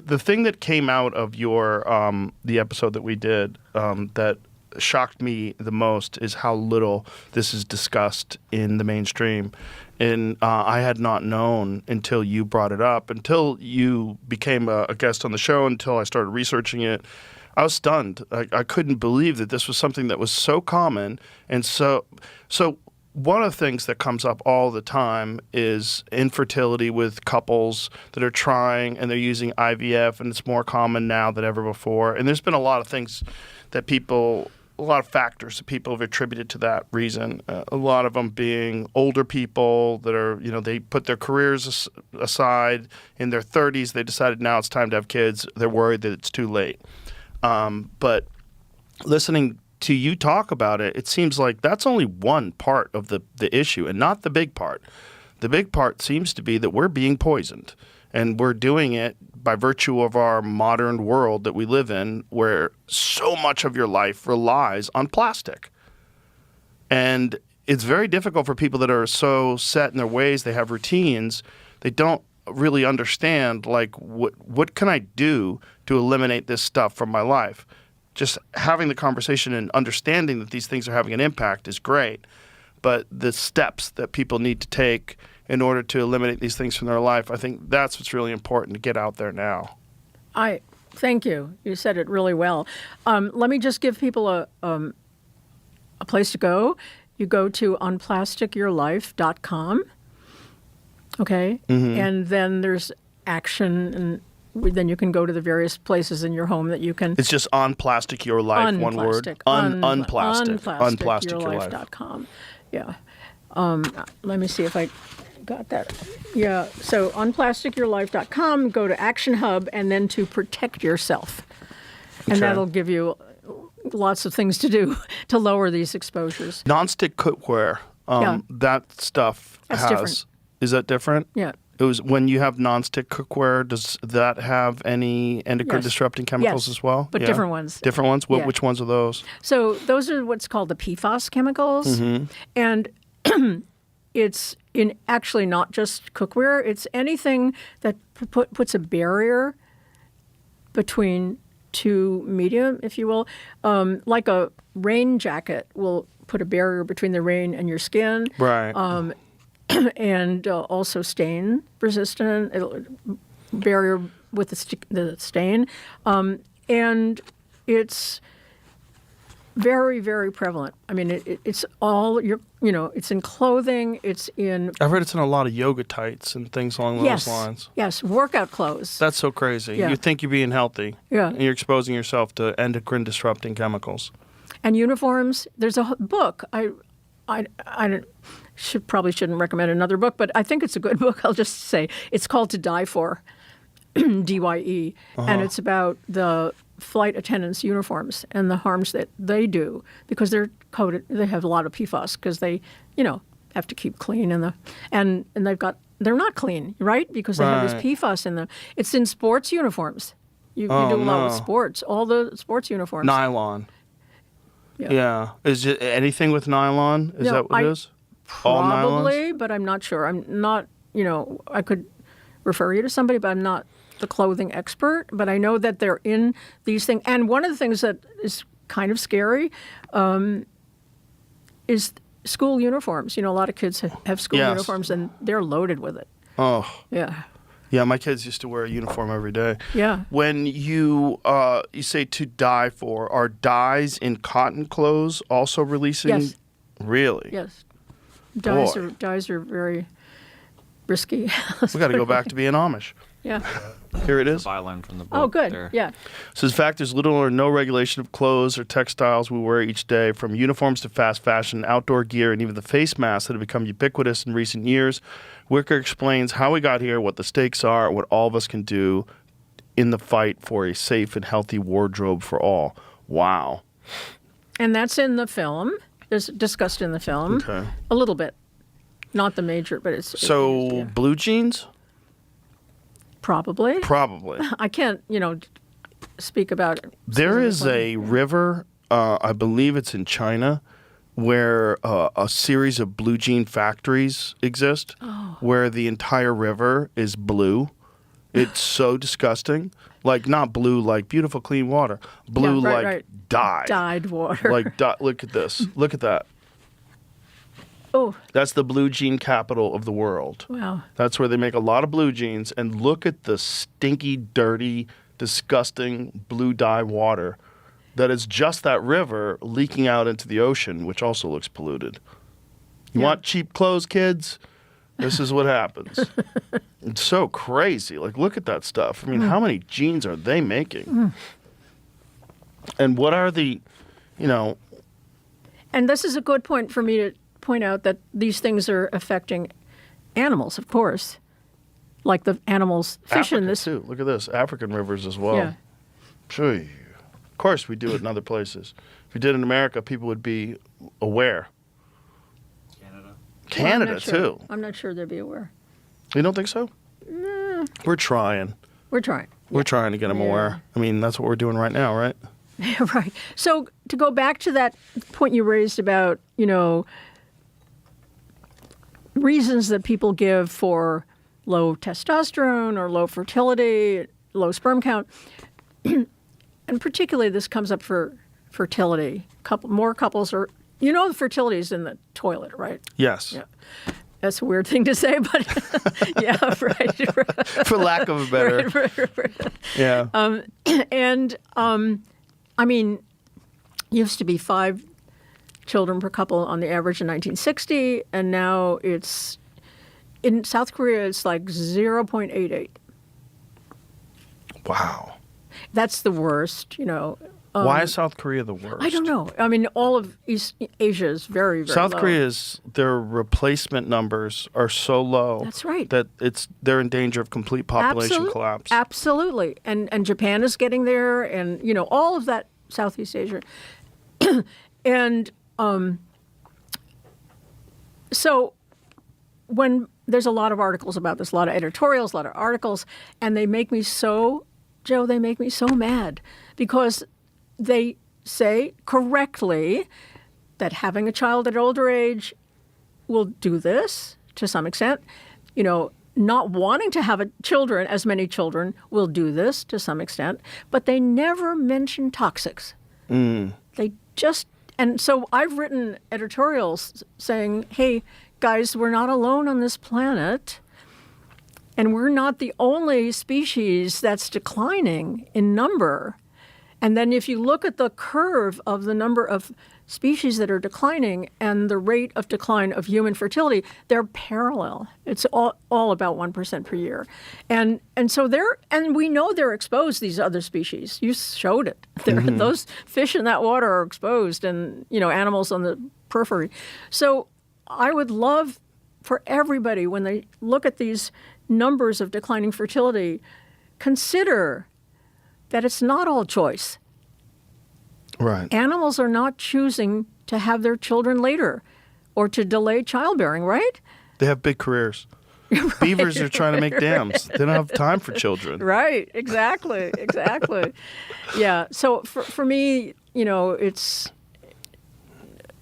the thing that came out of your the episode that we did that shocked me the most is how little this is discussed in the mainstream. And I had not known until you brought it up, until you became a guest on the show, until I started researching it. I was stunned. I couldn't believe that this was something that was so common. And so one of the things that comes up all the time is infertility with couples that are trying and they're using IVF, and it's more common now than ever before. And there's been a lot of things that a lot of factors that people have attributed to that reason. A lot of them being older people that are, they put their careers aside. In their 30s, they decided now it's time to have kids. They're worried that it's too late. But listening to you talk about it, it seems like that's only one part of the issue and not the big part. The big part seems to be that we're being poisoned, and we're doing it by virtue of our modern world that we live in, where so much of your life relies on plastic. And it's very difficult for people that are so set in their ways, they have routines, they don't really understand, like, what can I do to eliminate this stuff from my life? Just having the conversation and understanding that these things are having an impact is great, but the steps that people need to take in order to eliminate these things from their life, I think that's what's really important to get out there now. Thank you. You said it really well. Let me just give people a place to go. You go to unplasticyourlife.com, okay? Mm-hmm. And then there's action, and then you can go to the various places in your home that you can... It's just Unplastic Your Life, one word? Unplastic. Unplasticyourlife.com. Yeah. Let me see if I got that. Yeah. So unplasticyourlife.com, go to Action Hub, and then to Protect Yourself. And that'll give you lots of things to do to lower these exposures. Nonstick cookware, that stuff That's different. Is that different? Yeah. It was when you have nonstick cookware, does that have any endocrine disrupting chemicals as well? But different ones. Different ones? Which ones are those? So those are what's called the PFAS chemicals. Mm-hmm. And it's in actually not just cookware. It's anything that puts a barrier between two medium, if you will. Like a rain jacket will put a barrier between the rain and your skin. Right. And also stain resistant, barrier with the stain. And it's very, very prevalent. I mean, it's all, it's in clothing, it's in... I've heard it's in a lot of yoga tights and things along those lines. Yes, workout clothes. That's so crazy. Yeah. You think you're being healthy, and you're exposing yourself to endocrine disrupting chemicals. And uniforms, there's a book. I probably shouldn't recommend another book, but I think it's a good book. I'll just say it's called To Die For, DYE, and it's about the flight attendants' uniforms and the harms that they do because they're coated. They have a lot of PFAS because they, have to keep clean and they're not clean, right? Because they have this PFAS in them. It's in sports uniforms. You do a lot with sports. All the sports uniforms. Nylon. Yeah. Is it anything with nylon? Is that what it is? Probably, but I'm not sure. I'm not, I could refer you to somebody, but I'm not the clothing expert. But I know that they're in these things. And one of the things that is kind of scary is school uniforms. A lot of kids have school uniforms, and they're loaded with it. Oh. Yeah. Yeah, my kids used to wear a uniform every day. Yeah. When you say to die for, are dyes in cotton clothes also releasing? Yes. Really? Yes. Dyes are very risky. We got to go back to being Amish. Yeah. Here it is. The byline from the book. Oh, good. There. Yeah. So, in fact, there's little or no regulation of clothes or textiles we wear each day, from uniforms to fast fashion, outdoor gear, and even the face masks that have become ubiquitous in recent years. Wicker explains how we got here, what the stakes are, and what all of us can do in the fight for a safe and healthy wardrobe for all. Wow. And that's in the film. It's discussed in the film. Okay. A little bit. Not the major, but it's... So, blue jeans? Probably. Probably. I can't, speak about it. There is a river, I believe it's in China, where a series of blue jean factories exist, where the entire river is blue, It's so disgusting. Like, not blue like beautiful clean water. Blue like dyed. Dyed water. Like, look at this. Look at that. Oh. That's the blue jean capital of the world. Wow. That's where they make a lot of blue jeans. And look at the stinky, dirty, disgusting blue dye water that is just that river leaking out into the ocean, which also looks polluted. You want cheap clothes, kids? This is what happens. It's so crazy. Like, look at that stuff. I mean, how many jeans are they making? And what are the, And this is a good point for me to point out that these things are affecting animals, of course. Like the animals, fish in this. too. Look at this. African rivers as well. Yeah. Phew. Of course, we do it in other places. If we did it in America, people would be aware. Canada too. I'm not sure they'd be aware. You don't think so? No. We're trying. We're trying. We're trying to get them aware. I mean, that's what we're doing right now, right? Right. So to go back to that point you raised about, reasons that people give for low testosterone or low fertility, low sperm count, and particularly this comes up for fertility. More couples are, the fertility is in the toilet, right? Yes. Yeah. That's a weird thing to say, but yeah, right. For lack of a better. Right. Yeah. I mean, used to be 5 children per couple on the average in 1960, and now it's, in South Korea, it's like 0.88. Wow. That's the worst, Why is South Korea the worst? I don't know. I mean, all of East Asia is very, very South low. Korea's, their replacement numbers are so low. That's right. That they're in danger of complete population collapse. Absolutely. And Japan is getting there, and, all of that Southeast Asia. And so when there's a lot of articles about this, a lot of editorials, a lot of articles, and they make me so, Joe, they make me so mad because they say correctly that having a child at an older age will do this to some extent. Not wanting to have as many children will do this to some extent, but they never mention toxics. They just, and so I've written editorials saying, hey, guys, we're not alone on this planet, and we're not the only species that's declining in number. And then if you look at the curve of the number of species that are declining and the rate of decline of human fertility, they're parallel. It's all about 1% per year. And so and we know they're exposed, these other species. You showed it. Those fish in that water are exposed, and, animals on the periphery. So I would love for everybody, when they look at these numbers of declining fertility, consider that it's not all choice. Right. Animals are not choosing to have their children later or to delay childbearing, right? They have big careers. Right. Beavers are trying to make dams. They don't have time for children. Right. Exactly. Yeah. So for me, it's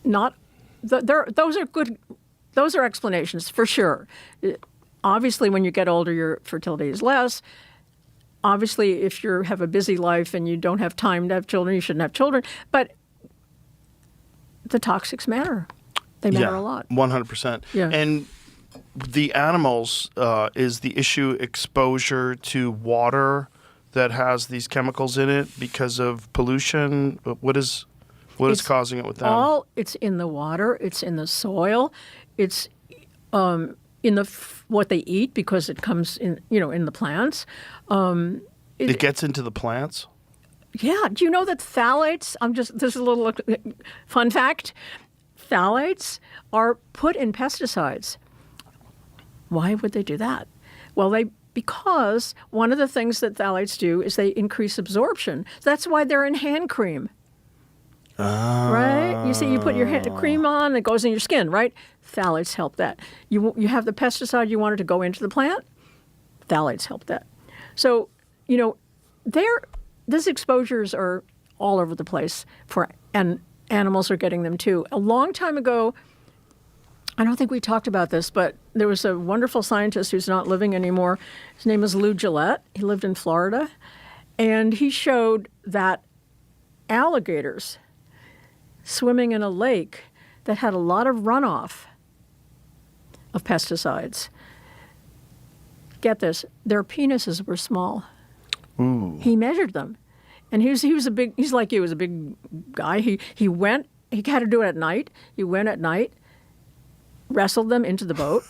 not. Those are good. Those are explanations for sure. Obviously, when you get older, your fertility is less. Obviously, if you have a busy life and you don't have time to have children, you shouldn't have children. But the toxics matter. They matter a lot. 100%. Yeah. And the animals, is the issue exposure to water that has these chemicals in it because of pollution? What is causing it with them? It's in the water. It's in the soil. It's in what they eat, because it comes in, in the plants. It gets into the plants? Yeah. Do you know that phthalates, this is a little fun fact, phthalates are put in pesticides. Why would they do that? Well, because one of the things that phthalates do is they increase absorption. That's why they're in hand cream. Right? You see, you put your cream on, it goes in your skin, right? Phthalates help that. You have the pesticide, you want it to go into the plant, phthalates help that. So, these exposures are all over the place, and animals are getting them too. A long time ago, I don't think we talked about this, but there was a wonderful scientist who's not living anymore. His name is Lou Gillette. He lived in Florida. And he showed that alligators swimming in a lake that had a lot of runoff of pesticides. Get this, their penises were small. Ooh. He measured them. And he's like you, he was a big guy. He had to do it at night. He went at night, wrestled them into the boat.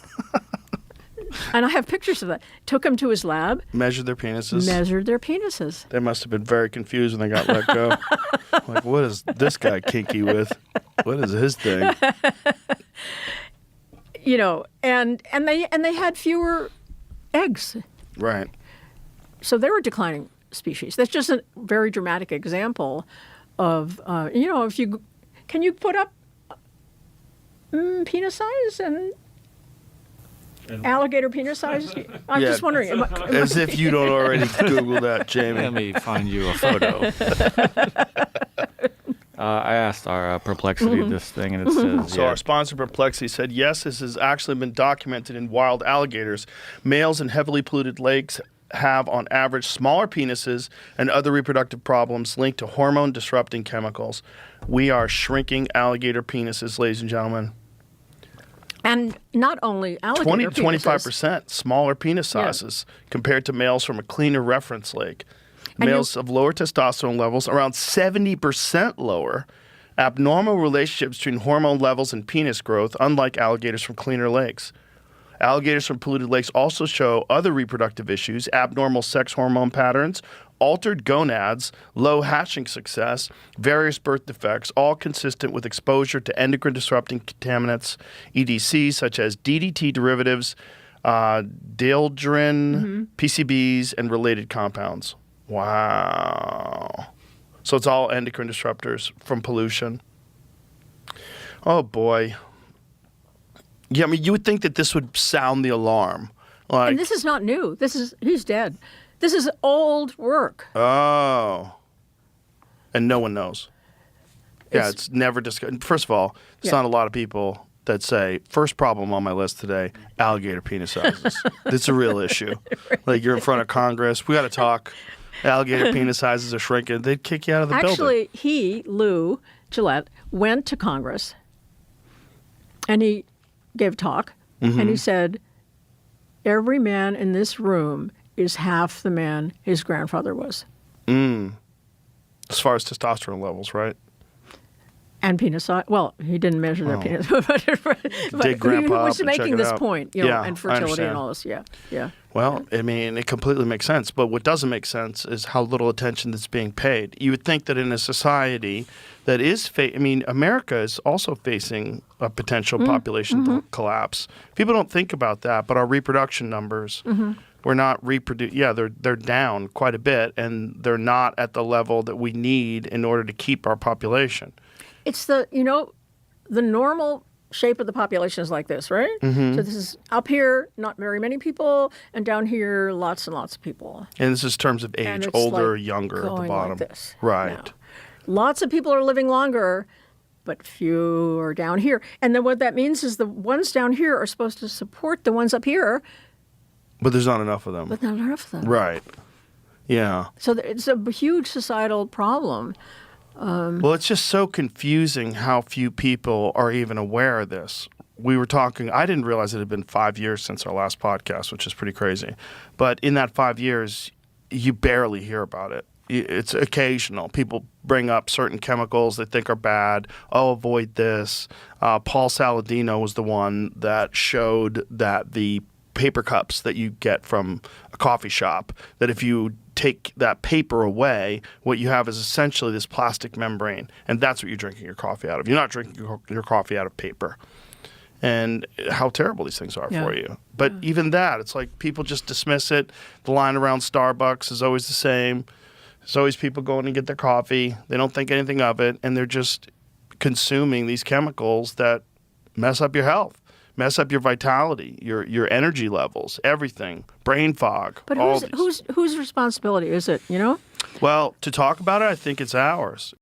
And I have pictures of that. Took them to his lab. Measured their penises. Measured their penises. They must have been very confused when they got let go. Like, what is this guy kinky with? What is his thing? You know, and they had fewer eggs. Right. So they were declining species. That's just a very dramatic example of, can you put up penis size and alligator penis size? I'm just wondering. As if you don't already Google that, Jamie. Let me find you a photo. I asked our Perplexity this thing, and it says... So our sponsor, Perplexity, said, yes, this has actually been documented in wild alligators. Males in heavily polluted lakes have, on average, smaller penises and other reproductive problems linked to hormone-disrupting chemicals. We are shrinking alligator penises, ladies and gentlemen. And not only alligator 20 to penises. 25% smaller penis sizes compared to males from a cleaner reference lake. Males of lower testosterone levels, around 70% lower. Abnormal relationships between hormone levels and penis growth, unlike alligators from cleaner lakes. Alligators from polluted lakes also show other reproductive issues, abnormal sex hormone patterns, altered gonads, low hatching success, various birth defects, all consistent with exposure to endocrine-disrupting contaminants, EDCs, such as DDT derivatives, dieldrin, PCBs, and related compounds. Wow. So it's all endocrine disruptors from pollution. Oh, boy. Yeah, I mean, you would think that this would sound the alarm. Like, And this is not new. He's dead. This is old work. oh. And no one knows. Yeah, it's never discussed. First of all, it's not a lot of people that say, first problem on my list today, alligator penis sizes. It's a real issue. Like, you're in front of Congress. We got to talk. Alligator penis sizes are shrinking. They'd kick you out of the building. Actually, Lou Gillette, went to Congress and he gave a talk and he said, every man in this room is half the man his grandfather was. As far as testosterone levels, right? And penis size. Well, he didn't measure their penis, but Dig grandpa he up was and making check it this out. point, Yeah, and I fertility understand. and all this. Yeah. Well, I mean, it completely makes sense. But what doesn't make sense is how little attention that's being paid. You would think that in a society that is, America is also facing a potential population collapse. People don't think about that, but our reproduction numbers, we're not reproducing. Yeah, they're down quite a bit, and they're not at the level that we need in order to keep our population. It's the normal shape of the population is like this, right? So this is up here, not very many people, and down here, lots and lots of people. And this is terms of And age, it's older or like younger at the going bottom. like this Right. now. Lots of people are living longer, but few are down here. And then what that means is the ones down here are supposed to support the ones up here, But there's not enough of them. but not enough of them. Right. Yeah. So it's a huge societal problem. Well, it's just so confusing how few people are even aware of this. We were talking, I didn't realize it had been 5 years since our last podcast, which is pretty crazy. But in that 5 years, you barely hear about it. It's occasional. People bring up certain chemicals they think are bad. Oh, avoid this. Paul Saladino was the one that showed that the paper cups that you get from a coffee shop, that if you take that paper away, what you have is essentially this plastic membrane, and that's what you're drinking your coffee out of. You're not drinking your coffee out of paper. And how terrible these things are for you. But even that, it's like people just dismiss it. The line around Starbucks is always the same. There's always people going to get their coffee. They don't think anything of it, and they're just consuming these chemicals that mess up your health. Mess up your vitality, your energy levels, everything, brain fog. But all whose responsibility is it, Well, to talk about it, I think it's ours.